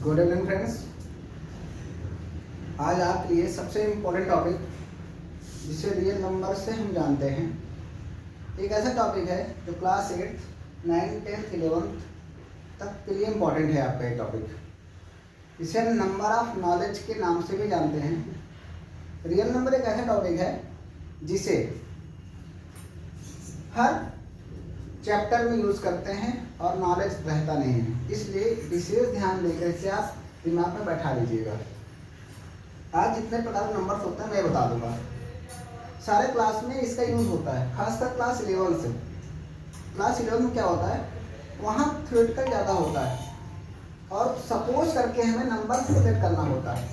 Good evening friends. आज आपके लिए सबसे इम्पोर्टेंट टॉपिक जिसे रियल नंबर से हम जानते हैं, एक ऐसा टॉपिक है जो क्लास 8, 9, 10, 11 तक के लिए इम्पोर्टेंट है। आपका ये टॉपिक इसे हम नंबर ऑफ नॉलेज के नाम से भी जानते हैं। रियल नंबर एक ऐसा टॉपिक है जिसे हर चैप्टर में यूज़ करते हैं और नॉलेज रहता नहीं है, इसलिए विशेष ध्यान देकर इसे आप दिमाग में बैठा लीजिएगा। आज जितने प्रकार के नंबर्स होते हैं मैं बता दूंगा। सारे क्लास में इसका यूज़ होता है, खासकर क्लास 11 से। क्लास 11 में क्या होता है, वहाँ थ्योरेटिकल ज़्यादा होता है और सपोज करके हमें नंबर सेलेक्ट करना होता है।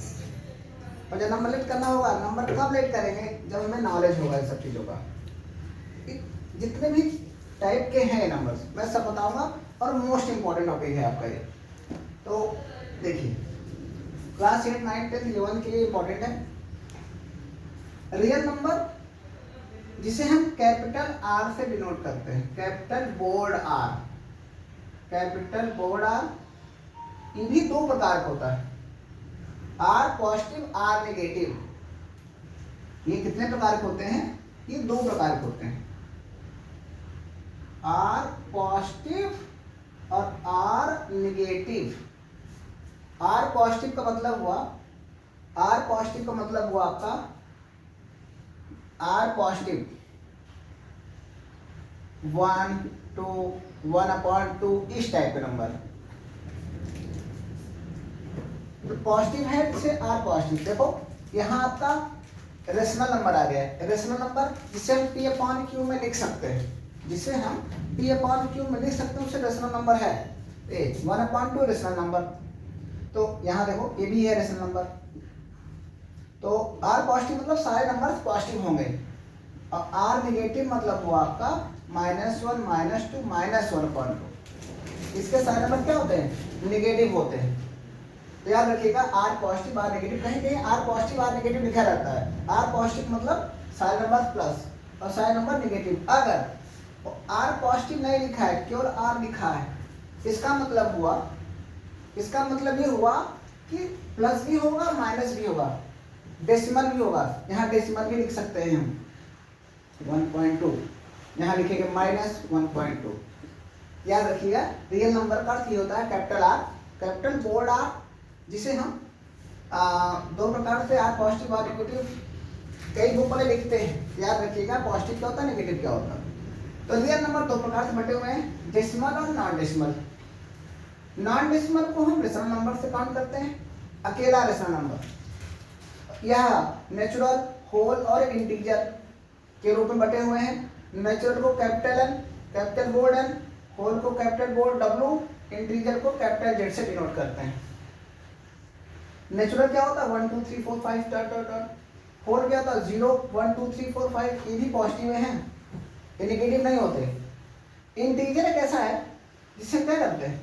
और जब नंबर लेट करना होगा, नंबर कब लेट करेंगे, जब हमें नॉलेज होगा इन सब चीज़ों का। जितने भी टाइप के हैं नंबर्स मैं सब बताऊंगा और मोस्ट इंपॉर्टेंट टॉपिक है आपका ये। तो देखिए, क्लास 8, 9, 10, 11 के लिए इंपॉर्टेंट है रियल नंबर जिसे हम कैपिटल आर से डिनोट करते हैं। Capital board R, capital board R, ये भी दो प्रकार का होता है, आर पॉजिटिव आर नेगेटिव। ये कितने प्रकार के होते हैं, ये दो प्रकार के होते हैं, आर पॉजिटिव और आर नेगेटिव। आर पॉजिटिव का मतलब हुआ, आर पॉजिटिव का मतलब हुआ आपका आर पॉजिटिव 1, 2, 1/2 इस टाइप के नंबर तो पॉजिटिव है, जिसे आर पॉजिटिव। देखो यहाँ आपका रेशनल नंबर आ गया है। रेशनल नंबर जिसे हम P/Q में लिख सकते हैं, जिसे हम P/Q में लिख सकते हैं, उसे रेशनल नंबर है। 1/2 रेशनल नंबर। तो यहाँ देखो ये भी है रेशनल नंबर। तो आर पॉजिटिव मतलब सारे नंबर पॉजिटिव होंगे और आर नेगेटिव मतलब हुआ आपका -1, -2, -1/2। इसके सारे नंबर क्या होते हैं, नेगेटिव होते हैं। तो याद रखिएगा, आर पॉजिटिव आर नेगेटिव, कहीं कहीं आर पॉजिटिव आर नेगेटिव लिखा रहता है। आर पॉजिटिव मतलब सारे नंबर प्लस और सारे नंबर नेगेटिव। अगर आर पॉजिटिव नहीं लिखा है, केवल आर लिखा है, इसका मतलब हुआ, इसका मतलब ये हुआ कि प्लस भी होगा माइनस भी होगा, डेसिमल भी होगा। यहाँ डेसिमल भी लिख सकते हैं हम 1.2, यहाँ लिखेंगे -1.2। याद रखिएगा, रियल नंबर का अर्थ ये होता है capital R, capital board R, जिसे हम दो प्रकार से आर पॉजिटिव और नेगेटिव कई बुक वाले लिखते हैं। याद रखिएगा, पॉजिटिव क्या होता है, नेगेटिव क्या होता है। तो रियल नंबर दो प्रकार से बटे हुए हैं, डेसिमल और नॉन डेसिमल। नॉन डेसिमल को हम रेशनल नंबर से काउंट करते हैं, अकेला रेशनल नंबर। यह नेचुरल, होल और इंटीजर के रूप में बटे हुए हैं। नेचुरल को capital N, capital board N, whole को कैपिटल बोर्ड W, इंटीजर को कैपिटल Z से डिनोट करते हैं। नेचुरल क्या होता है, 1, 2, 3, 4, 5 डॉट। होल क्या होता है, 0, 1, 2, 3, 4, 5, ये भी पॉजिटिव हैं, ये नेगेटिव नहीं होते। इंटीजर एक ऐसा है जिसे क्या करते हैं,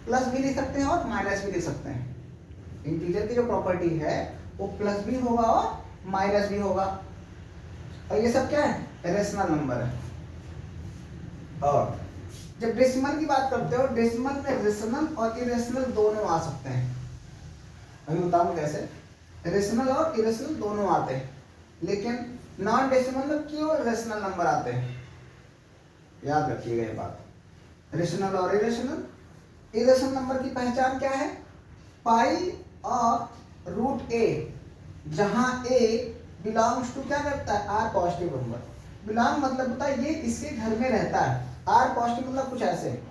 प्लस भी लिख सकते हैं और माइनस भी लिख सकते हैं। इंटीजर की जो प्रॉपर्टी है वो प्लस भी होगा और माइनस भी होगा। और ये सब क्या है, रेशनल नंबर है। और जब डेसिमल की बात करते हो, डेसिमल में रेशनल और इरेशनल दोनों आ सकते हैं। अभी बताऊं कैसे। रेशनल और इरेशनल दोनों आते हैं, लेकिन नॉन डेसिमल में केवल रेशनल नंबर आते हैं। याद रखिएगा ये बात, रेशनल और इरेशनल। इरेशनल नंबर की पहचान क्या है, पाई और √a, जहां a बिलोंग्स टू क्या करता है, आर पॉजिटिव नंबर। बिलोंग मतलब होता है ये इसके घर में रहता है। आर पॉजिटिव मतलब कुछ ऐसे,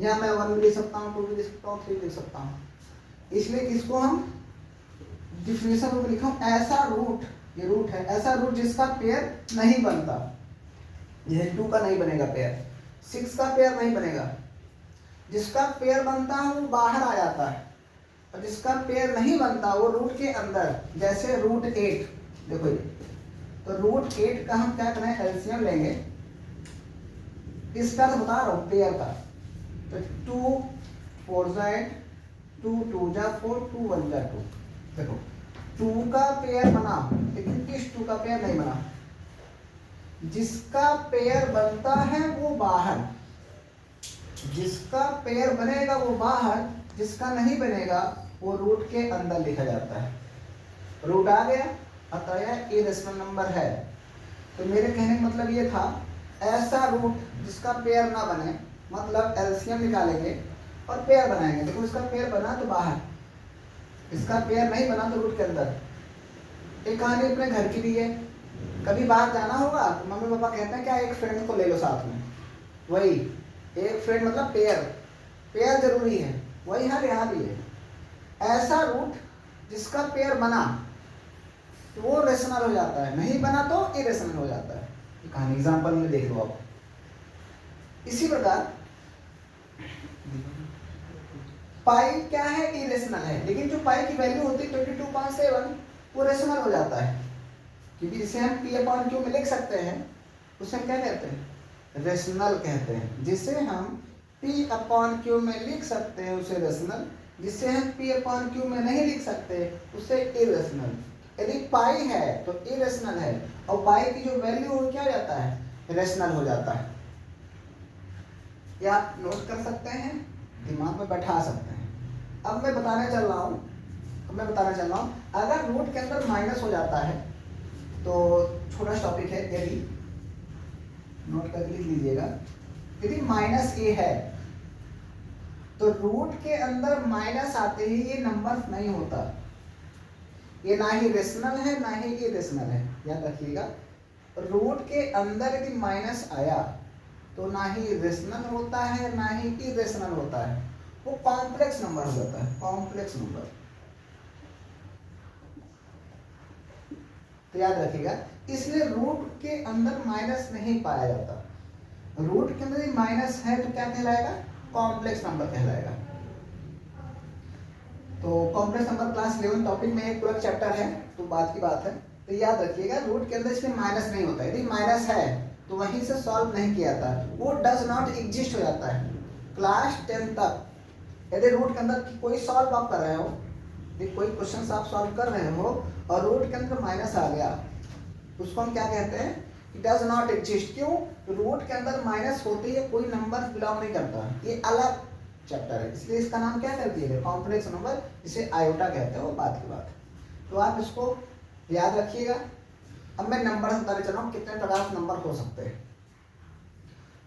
यहाँ मैं 1 भी लिख सकता हूँ, 2 भी लिख सकता हूँ, 3 भी लिख सकता हूँ। इसलिए इसको हम डिफिनेशन में लिखा हूँ, ऐसा रूट, ये रूट है, ऐसा रूट जिसका पेयर नहीं बनता। यह 2 का नहीं बनेगा पेयर, 6 का पेयर नहीं बनेगा। जिसका पेयर बनता है वो बाहर आ जाता है और जिसका पेयर नहीं बनता वो रूट के अंदर। जैसे √8 देखो ये, तो √8 का हम क्या करें, एलसीएम लेंगे। इसका तो बता रहा हूँ पेयर का। तो 2 4 जा 8, 2 2 जा 4, 2 1 जा 2। देखो 2 का पेयर बना, लेकिन इस 2 का पेयर नहीं बना। जिसका पेयर बनता है वो बाहर, जिसका पेयर बनेगा वो बाहर, जिसका नहीं बनेगा वो रूट के अंदर लिखा जाता है। रूट आ गया, अतः यह इरेशनल नंबर है। तो मेरे कहने का मतलब ये था, ऐसा रूट जिसका पेयर ना बने, मतलब एलसीएम निकालेंगे और पेयर बनाएंगे। देखो इसका पेयर बना तो बाहर, इसका पेयर नहीं बना तो रूट के अंदर। एक कहानी अपने घर की भी है। कभी बाहर जाना होगा तो मम्मी पापा कहते हैं क्या एक फ्रेंड को ले लो साथ में। वही एक फ्रेंड मतलब पेयर, पेयर जरूरी है। वही हर यहाँ भी है। ऐसा रूट जिसका पेयर बना तो वो रेशनल हो जाता है, नहीं बना तो इरेशनल हो जाता है। कहानी एग्जांपल में देख लो आप। इसी प्रकार पाई क्या है, इरेशनल है, लेकिन जो पाई की वैल्यू होती है 22.7 वो रेशनल हो जाता है, क्योंकि जिसे हम P/Q में लिख सकते हैं उसे हम क्या कहते हैं, रेशनल कहते हैं। जिसे हम P/Q में लिख सकते हैं उसे रेशनल, जिसे हम P/Q में नहीं लिख सकते उसे इरेशनल। यदि पाई है तो इरेशनल है, और पाई की जो वैल्यू हो क्या हो जाता है, रेशनल हो जाता है। या आप नोट कर सकते हैं, दिमाग में बैठा सकते हैं। अब मैं बताने चल रहा हूँ, अगर रूट के अंदर माइनस हो जाता है तो छोटा टॉपिक है, यदि नोट करके लिख लीजिएगा, यदि माइनस ए है तो रूट के अंदर माइनस आते ही ये नंबर नहीं होता, ये ना ही रेशनल है ना ही इरेशनल है। याद रखिएगा, रूट के अंदर यदि माइनस आया तो ना ही रेशनल होता है ना ही इरेशनल होता है, वो कॉम्प्लेक्स नंबर हो जाता है, कॉम्प्लेक्स नंबर। तो याद रखिएगा, इसलिए रूट के अंदर माइनस नहीं पाया जाता। रूट के अंदर माइनस है तो क्या कहलाएगा, कॉम्प्लेक्स नंबर कहलाएगा। तो कॉम्प्लेक्स नंबर क्लास 11 टॉपिक में एक पूरा चैप्टर है, तो बात की बात है। तो याद रखिएगा, रूट के अंदर इसमें माइनस नहीं होता है। यदि माइनस है तो वहीं से सॉल्व नहीं किया जाता, वो डज नॉट एग्जिस्ट हो जाता है क्लास 10 तक। यदि रूट के अंदर कोई सॉल्व आप कर रहे हो, यदि कोई क्वेश्चन आप सॉल्व कर रहे हो और रूट के अंदर माइनस आ गया, उसको हम क्या कहते हैं, इट डज नॉट एग्जिस्ट। क्यों, रूट के अंदर माइनस होते ही कोई नंबर बिलोंग नहीं करता, ये अलग चैप्टर है, इसलिए इसका नाम क्या कर दिया गया, कॉम्प्लेक्स नंबर, जिसे आयोटा कहते हैं, वो बात की बात है। तो आप इसको याद रखिएगा। अब मैं नंबर बताने चल रहा हूँ कितने प्रकार के नंबर हो सकते हैं।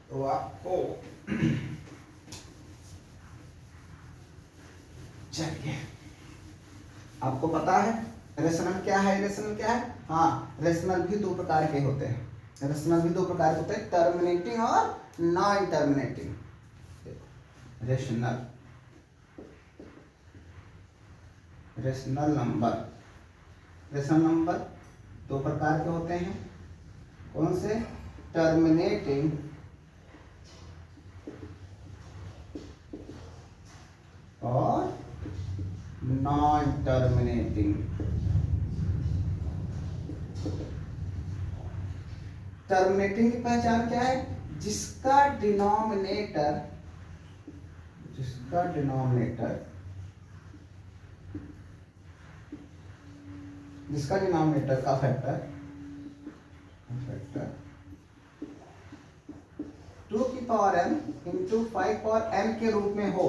तो आपको चलिए, आपको पता है रेशनल क्या है, इरेशनल क्या है। हाँ, रेशनल भी दो प्रकार के होते हैं, रेशनल भी दो प्रकार के होते हैं, टर्मिनेटिंग और नॉन टर्मिनेटिंग। रेशनल नंबर दो प्रकार के होते हैं। कौन से, टर्मिनेटिंग और नॉन टर्मिनेटिंग। टर्मिनेटिंग की पहचान क्या है, जिसका डिनोमिनेटर का फैक्टर 2 की power n into 5 power n के रूप में हो,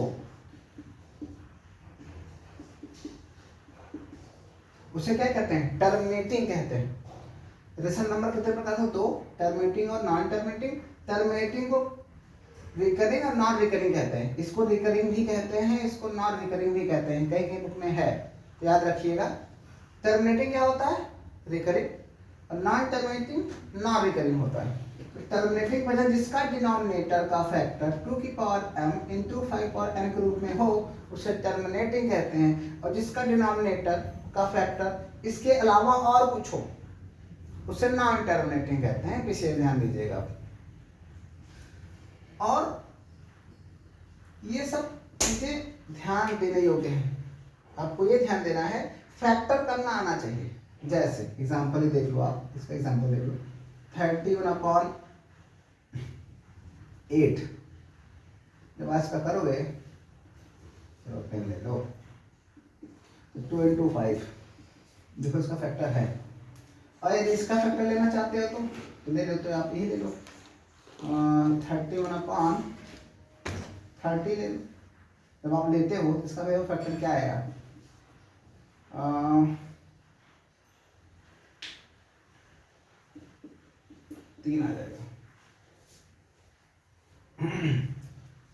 उसे क्या कहते हैं, टर्मिनेटिंग कहते हैं। रेशनल नंबर कितने प्रकार से, दो, टर्मिनेटिंग और नॉन टर्मिनेटिंग। टर्मिनेटिंग को रिकरिंग और नॉन रिकरिंग कहते हैं, इसको रिकरिंग भी कहते हैं, इसको नॉन रिकरिंग भी कहते हैं, कई कई बुक में है। तो याद रखिएगा, टर्मिनेटिंग क्या होता है, रिकरिंग, और नॉन टर्मिनेटिंग नॉन रिकरिंग होता है। टर्मिनेटिंग वजन जिसका डिनोमिनेटर का फैक्टर 2 की power m into 5 power n के रूप में हो, उसे टर्मिनेटिंग कहते हैं। और जिसका डिनोमिनेटर का फैक्टर इसके अलावा और कुछ हो, उसे नॉन टर्मिनेटिंग कहते हैं, विशेष ध्यान दीजिएगा। और ये सब चीजें ध्यान देने योग्य हैं, आपको ये ध्यान देना है, फैक्टर करना आना चाहिए। जैसे एग्जांपल ही देख लो, आप इसका एग्जांपल देख लो, 31/8 जब आज का करोगे, चलो पेन ले लो, 2 इंटू 5, देखो इसका फैक्टर है। और यदि इसका फैक्टर लेना चाहते हो तो ले लो, तो आप यही ले लो, 31/8 30 ले लो। जब आप लेते हो तो इसका वैल्यू फैक्टर क्या आएगा? 3 आ जाएगा।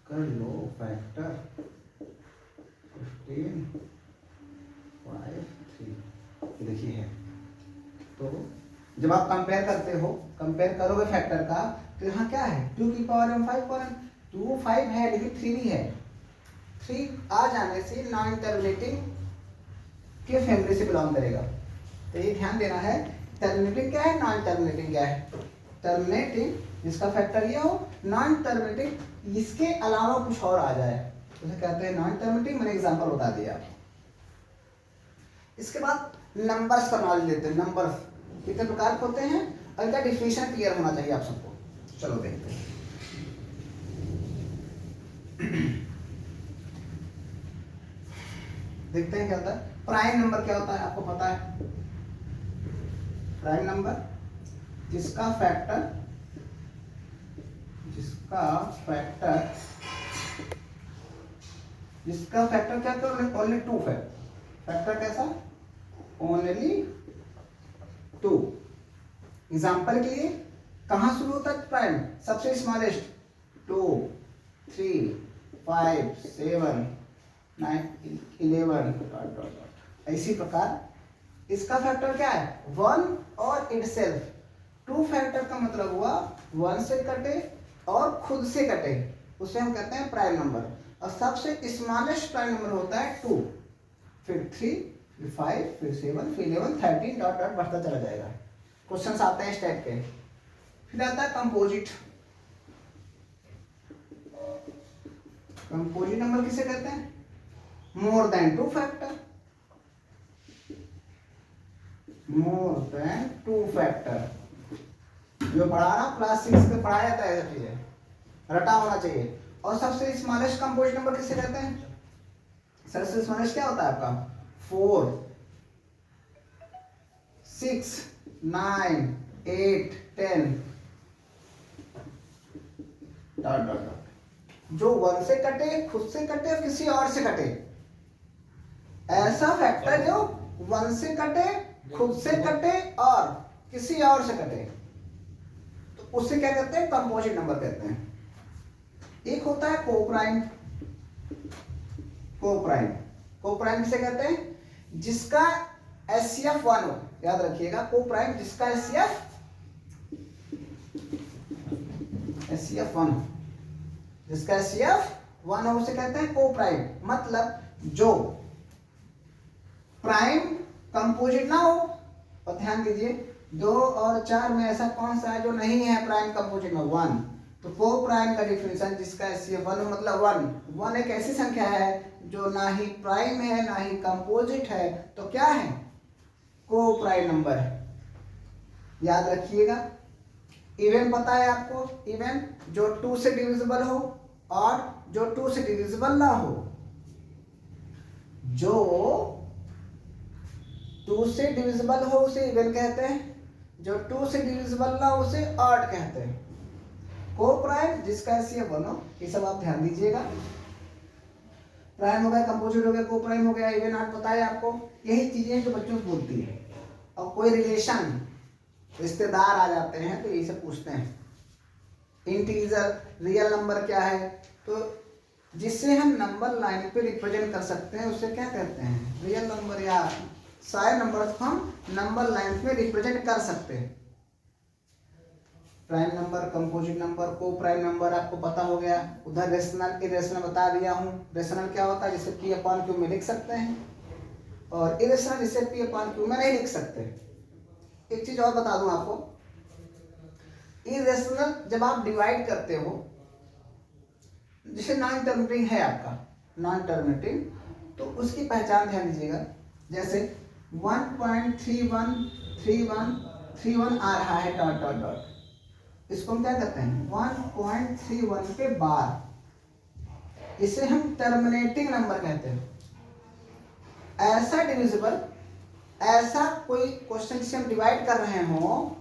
कर लो फैक्टर 15, 5, 3, देखिए है। तो जब आप कंपेयर करते हो, कंपेयर करोगे फैक्टर का, तो यहाँ क्या है 2 की पावर m 5 पावर m, 2 5 है लेकिन 3 नहीं है। 3 आ जाने से नॉन टर्मिनेटिंग के फैमिली से बिलोंग करेगा। तो ये ध्यान देना है, टर्मिनेटिंग क्या है, नॉन टर्मिनेटिंग क्या है। टर्मिनेटिंग जिसका फैक्टर ये हो, नॉन टर्मिनेटिंग इसके अलावा कुछ और आ जाए उसे कहते हैं नॉन टर्मिनेटिंग। मैंने एग्जांपल बता दिया। इसके बाद नंबर्स का नॉलेज लेते हैं। नंबर्स कितने प्रकार के होते हैं और इनका डिफिनेशन क्लियर होना चाहिए आप सबको। चलो देखते हैं। देखते हैं क्या होता है। प्राइम नंबर क्या होता है आपको पता है। प्राइम नंबर जिसका फैक्टर क्या होता है, ओनली 2 फैक्टर कैसा, ओनली 2। एग्जाम्पल के लिए कहाँ शुरू होता है प्राइम, सबसे स्मॉलेस्ट 2, 3, 5, 7, 9, 11 इसी प्रकार इसका फैक्टर क्या है 1 और इटसेल्फ। 2 फैक्टर का मतलब हुआ 1 से कटे और खुद से कटे, उसे हम कहते हैं प्राइम नंबर। और सबसे स्मॉलेस्ट प्राइम नंबर होता है 2, फिर 3, फिर 5, फिर 7, फिर 11, 13 डॉट डॉट बढ़ता चला जाएगा। क्वेश्चंस आते हैं इस टाइप के। फिर आता है कंपोजिट। कंपोजिट नंबर किसे कहते हैं, more than 2 factor. More than 2 factor जो पढ़ा रहा क्लास 6 में पढ़ाया जाता है, ऐसा चीजें रटा होना चाहिए। और सबसे स्मॉलेस्ट कंपोजिट नंबर किसे कहते हैं, सबसे स्मॉलेस्ट क्या होता है आपका 4, 6, 9, 8, 10 डॉट डॉट डॉट। जो 1 से कटे, खुद से कटे और किसी और से कटे, ऐसा फैक्टर जो 1 से कटे, खुद से कटे और किसी और से कटे, तो उसे क्या कहते हैं, कंपोजिट नंबर कहते हैं। एक होता है कोप्राइम। कोप्राइम किसे कहते हैं, जिसका HCF 1 हो। याद रखिएगा, कोप्राइम जिसका HCF 1 हो, जिसका HCF 1 हो उसे कहते हैं कोप्राइम। मतलब जो प्राइम कंपोजिट ना हो। और ध्यान दीजिए 2 और 4 में ऐसा कौन सा है जो नहीं है प्राइम कंपोजिट में, 1। तो को प्राइम का डिफिनेशन जिसका HCF 1 हो, मतलब 1 एक ऐसी संख्या है जो ना ही प्राइम है ना ही कंपोजिट है, तो क्या है, को प्राइम नंबर है। याद रखिएगा। इवन पता है आपको, इवन जो 2 से डिविजिबल हो और जो 2 से डिविजिबल ना हो। जो 2 से डिविजिबल हो उसे इवन कहते हैं, जो 2 से डिविजिबल ना हो उसे ऑड कहते हैं। को प्राइम जिसका HCF 1 हो, ये सब आप ध्यान दीजिएगा। प्राइम हो गया, कंपोजिट हो गया, को प्राइम हो गया, इवन ऑड पता है आपको। यही चीजें जो बच्चों को बोलती है। और कोई रिलेशन रिश्तेदार आ जाते हैं तो यही सब पूछते हैं। इंटीजर रियल नंबर क्या है, तो जिससे हम नंबर लाइन पे रिप्रेजेंट कर सकते हैं उसे क्या कहते हैं, रियल नंबर। या सारे नंबर को हम नंबर लाइन पे रिप्रेजेंट कर सकते हैं। प्राइम नंबर, कंपोजिट नंबर, को प्राइम नंबर आपको पता हो गया। उधर रेशनल इरेशनल बता दिया हूँ। रेशनल क्या होता है, जिसे P/Q में लिख सकते हैं, और इरेशनल जिसे P/Q में नहीं लिख सकते। एक चीज और बता दूं आपको, इरेशनल जब आप डिवाइड करते हो, जिसे नॉन टर्मिनेटिंग है आपका, नॉन टर्मिनेटिंग, तो उसकी पहचान ध्यान दीजिएगा। जैसे 1.313131 आ रहा है डॉट डॉट डॉट, इसको हम क्या कहते हैं 1.31 पे बार, इसे हम टर्मिनेटिंग नंबर कहते हैं। ऐसा डिविजिबल, ऐसा कोई क्वेश्चन जिसे हम डिवाइड कर रहे हो,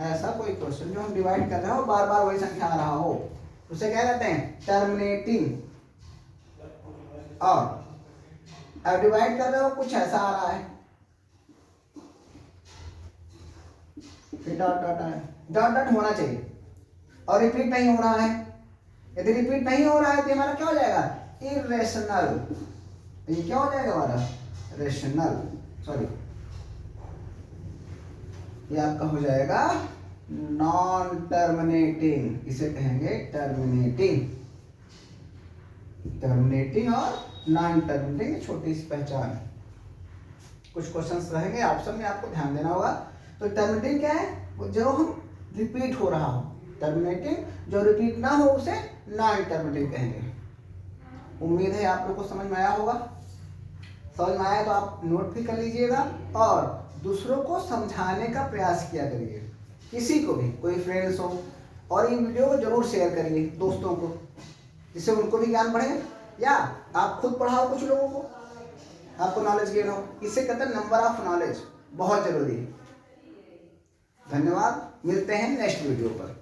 ऐसा कोई क्वेश्चन जो हम डिवाइड कर रहे हो बार बार वही संख्या आ रहा हो, उसे क्या कहते हैं टर्मिनेटिंग। और अब डिवाइड कर रहे हो कुछ ऐसा आ रहा है, फिर डॉट डॉट डॉट डॉट होना चाहिए और रिपीट नहीं हो रहा है। यदि रिपीट नहीं हो रहा है तो हमारा क्या हो जाएगा, इरेशनल। ये क्या हो जाएगा हमारा, रेशनल, सॉरी ये आपका हो जाएगा नॉन टर्मिनेटिंग, इसे कहेंगे टर्मिनेटिंग। टर्मिनेटिंग और नॉन टर्मिनेटिंग छोटी सी पहचान। कुछ क्वेश्चंस रहेंगे ऑप्शन में, आपको ध्यान देना होगा। तो टर्मिनेटिंग क्या है, वो जो हम रिपीट हो रहा हो। टर्मिनेटिंग जो रिपीट ना हो उसे नॉन टर्मिनेटिंग कहेंगे। उम्मीद है आप लोग को समझ में आया होगा। समझ में आया तो आप नोट भी कर लीजिएगा और दूसरों को समझाने का प्रयास किया करिए, किसी को भी, कोई फ्रेंड्स हो, और ये वीडियो को जरूर शेयर करिए दोस्तों को, जिससे उनको भी ज्ञान बढ़े, या आप खुद पढ़ाओ कुछ लोगों को, आपको नॉलेज गेन हो। इससे कहते हैं नंबर ऑफ नॉलेज, बहुत जरूरी है। धन्यवाद, मिलते हैं नेक्स्ट वीडियो पर।